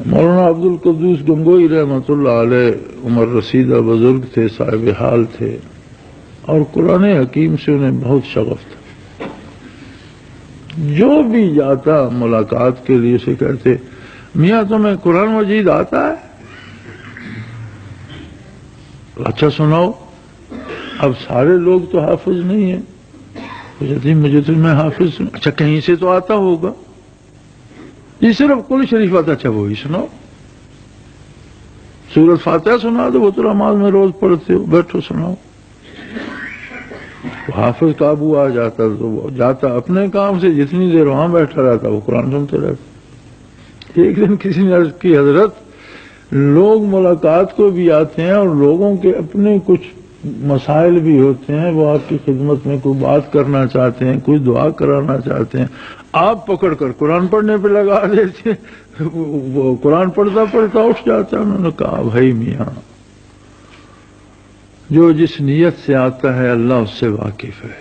مولانا عبد القدوس گنگوئی رحمۃ اللہ علیہ عمر رسیدہ بزرگ تھے، صاحب حال تھے، اور قرآن حکیم سے انہیں بہت شغف تھا۔ جو بھی جاتا ملاقات کے لیے اسے کہتے میاں تمہیں قرآن مجید آتا ہے؟ اچھا سناؤ۔ اب سارے لوگ تو حافظ نہیں ہیں، کہتے مجھے تو میں حافظ ہوں۔ اچھا کہیں سے تو آتا ہوگا؟ یہ صرف قل شریف آتا، اچھا وہی سناؤ۔ سورۃ فاتحہ سنا دو، وہ تو نماز میں روز پڑھتے ہو، بیٹھو سناؤ۔ حافظ قابو آ جاتا تو وہ جاتا اپنے کام سے، جتنی دیر وہاں بیٹھا رہتا وہ قرآن سنتے رہتا۔ ایک دن کسی نے عرض کی حضرت لوگ ملاقات کو بھی آتے ہیں اور لوگوں کے اپنے کچھ مسائل بھی ہوتے ہیں، وہ آپ کی خدمت میں کوئی بات کرنا چاہتے ہیں، کوئی دعا کرانا چاہتے ہیں، آپ پکڑ کر قرآن پڑھنے پہ لگا دیتے، وہ قرآن پڑھتا پڑھتا اٹھ جاتا ہے۔ انہوں نے کہا بھائی میاں جو جس نیت سے آتا ہے اللہ اس سے واقف ہے،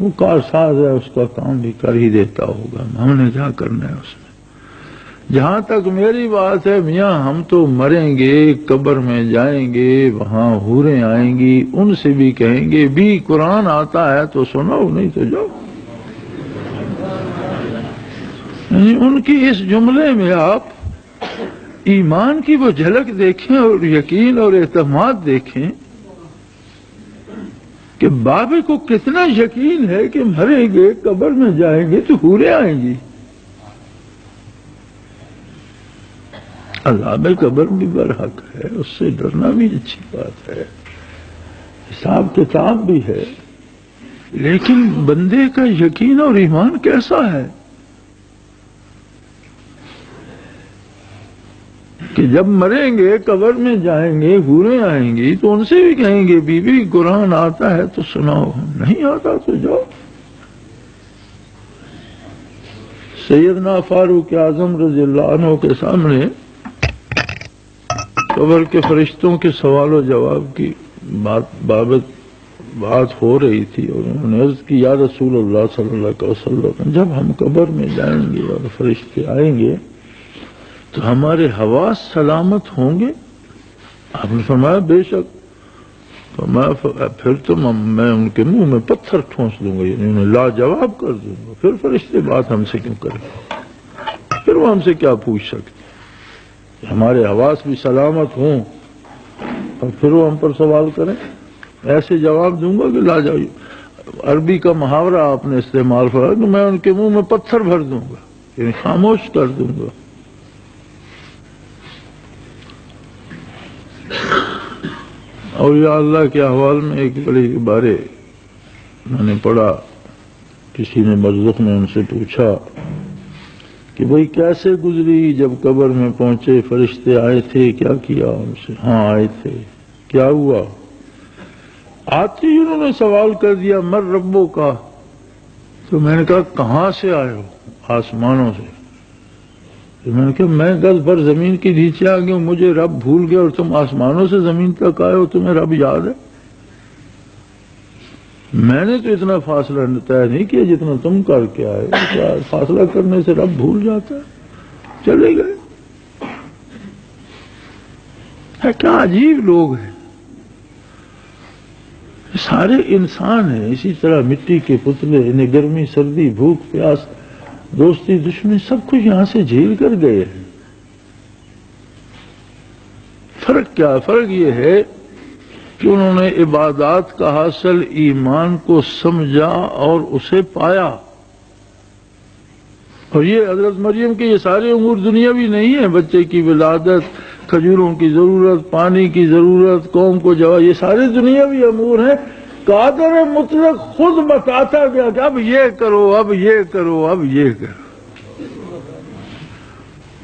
وہ کارساز ہے، اس کا کام بھی کر ہی دیتا ہوگا، ہم نے کیا کرنا ہے اس میں۔ جہاں تک میری بات ہے میاں، ہم تو مریں گے، قبر میں جائیں گے، وہاں حوریں آئیں گی، ان سے بھی کہیں گے بھی قرآن آتا ہے تو سنو، نہیں تو جاؤ۔ یعنی ان کی اس جملے میں آپ ایمان کی وہ جھلک دیکھیں اور یقین اور اعتماد دیکھیں کہ بابے کو کتنا یقین ہے کہ مریں گے، قبر میں جائیں گے تو حوریں آئیں گی۔ عذاب قبر بھی برحق ہے، اس سے ڈرنا بھی اچھی بات ہے، حساب کتاب بھی ہے، لیکن بندے کا یقین اور ایمان کیسا ہے کہ جب مریں گے، قبر میں جائیں گے، حوریں آئیں گی تو ان سے بھی کہیں گے بی بی قرآن آتا ہے تو سناؤ، نہیں آتا تو جاؤ۔ سیدنا فاروق اعظم رضی اللہ عنہ کے سامنے قبر کے فرشتوں کے سوال و جواب کی بات ہو رہی تھی، اور انہوں نے عرض کی یا رسول اللہ صلی اللہ علیہ وسلم جب ہم قبر میں جائیں گے اور فرشتے آئیں گے تو ہمارے حواس سلامت ہوں گے؟ آپ نے فرمایا بے شک۔ فرمایا پھر تو میں ان کے منہ میں پتھر ٹھونس دوں گا، یعنی انہیں لاجواب کر دوں گا، پھر فرشتے بات ہم سے کیوں کریں، پھر وہ ہم سے کیا پوچھ سکتے، ہمارے حواس بھی سلامت ہوں اور پھر وہ ہم پر سوال کریں۔ ایسے جواب دوں گا کہ لاجواب۔ عربی کا محاورہ آپ نے استعمال کرا کہ میں ان کے منہ میں پتھر بھر دوں گا، یعنی خاموش کر دوں گا۔ اولیاء اللہ کے احوال میں ایک بڑے بارے میں نے پڑھا، کسی نے برزخ میں ان سے پوچھا کہ بھئی کیسے گزری جب قبر میں پہنچے، فرشتے آئے تھے، کیا کیا ان سے؟ ہاں آئے تھے، کیا ہوا؟ آتے ہی انہوں نے سوال کر دیا مر ربوں کا، تو میں نے کہا کہاں سے آئے ہو؟ آسمانوں سے۔ تو میں نے کہا میں گز بھر زمین کے نیچے آ گیا ہوں، مجھے رب بھول گیا اور تم آسمانوں سے زمین تک آئے ہو، تمہیں رب یاد ہے؟ میں نے تو اتنا فاصلہ طے نہیں کیا جتنا تم کر کے آئے، فاصلہ کرنے سے رب بھول جاتا ہے۔ چلے گئے۔ کیا عجیب لوگ ہیں، سارے انسان ہیں اسی طرح، مٹی کے پتلے، انہیں گرمی سردی بھوک پیاس دوستی دشمنی سب کچھ یہاں سے جھیل کر گئے ہیں۔ فرق کیا؟ فرق یہ ہے کہ انہوں نے عبادات کا حاصل ایمان کو سمجھا اور اسے پایا، اور یہ حضرت مریم کے یہ سارے امور دنیاوی نہیں ہیں، بچے کی ولادت، کھجوروں کی ضرورت، پانی کی ضرورت، قوم کو جواب، یہ سارے دنیاوی امور ہیں۔ قادر مطلق خود بتاتا گیا کہ اب یہ کرو، اب یہ کرو، اب یہ کرو۔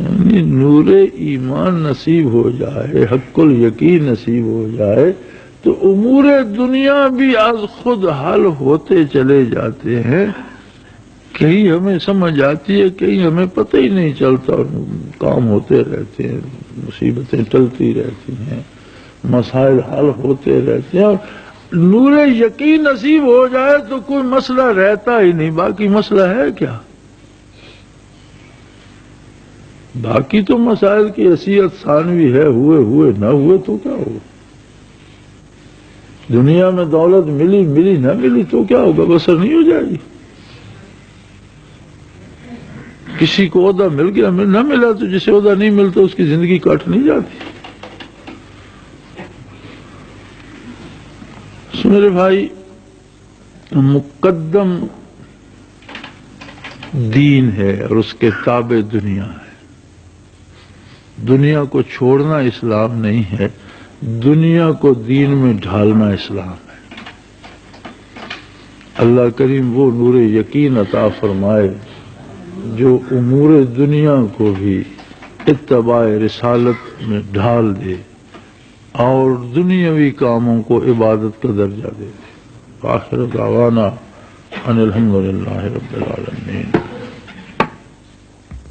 یعنی نور ایمان نصیب ہو جائے، حق الیقین نصیب ہو جائے تو امور دنیا بھی از خود حل ہوتے چلے جاتے ہیں۔ کہیں ہمیں سمجھ آتی ہے، کہیں ہمیں پتہ ہی نہیں چلتا، اور کام ہوتے رہتے ہیں، مصیبتیں ٹلتی رہتی ہیں، مسائل حل ہوتے رہتے ہیں، اور نور یقین نصیب ہو جائے تو کوئی مسئلہ رہتا ہی نہیں، باقی مسئلہ ہے کیا؟ باقی تو مسائل کی حیثیت ثانوی ہے، ہوئے نہ ہوئے تو کیا ہوگا؟ دنیا میں دولت ملی نہ ملی تو کیا ہوگا؟ بسر نہیں ہو جائے گی؟ کسی کو عہدہ مل گیا نہ ملا تو جسے عہدہ نہیں ملتا اس کی زندگی کٹ نہیں جاتی۔ میرے بھائی، مقدم دین ہے اور اس کے تابع دنیا ہے۔ دنیا کو چھوڑنا اسلام نہیں ہے، دنیا کو دین میں ڈھالنا اسلام ہے۔ اللہ کریم وہ نور یقین عطا فرمائے جو امور دنیا کو بھی اتباع رسالت میں ڈھال دے اور دنیاوی کاموں کو عبادت کا درجہ دے دے۔ آخر دعوانا ان الحمدللہ رب العالمین۔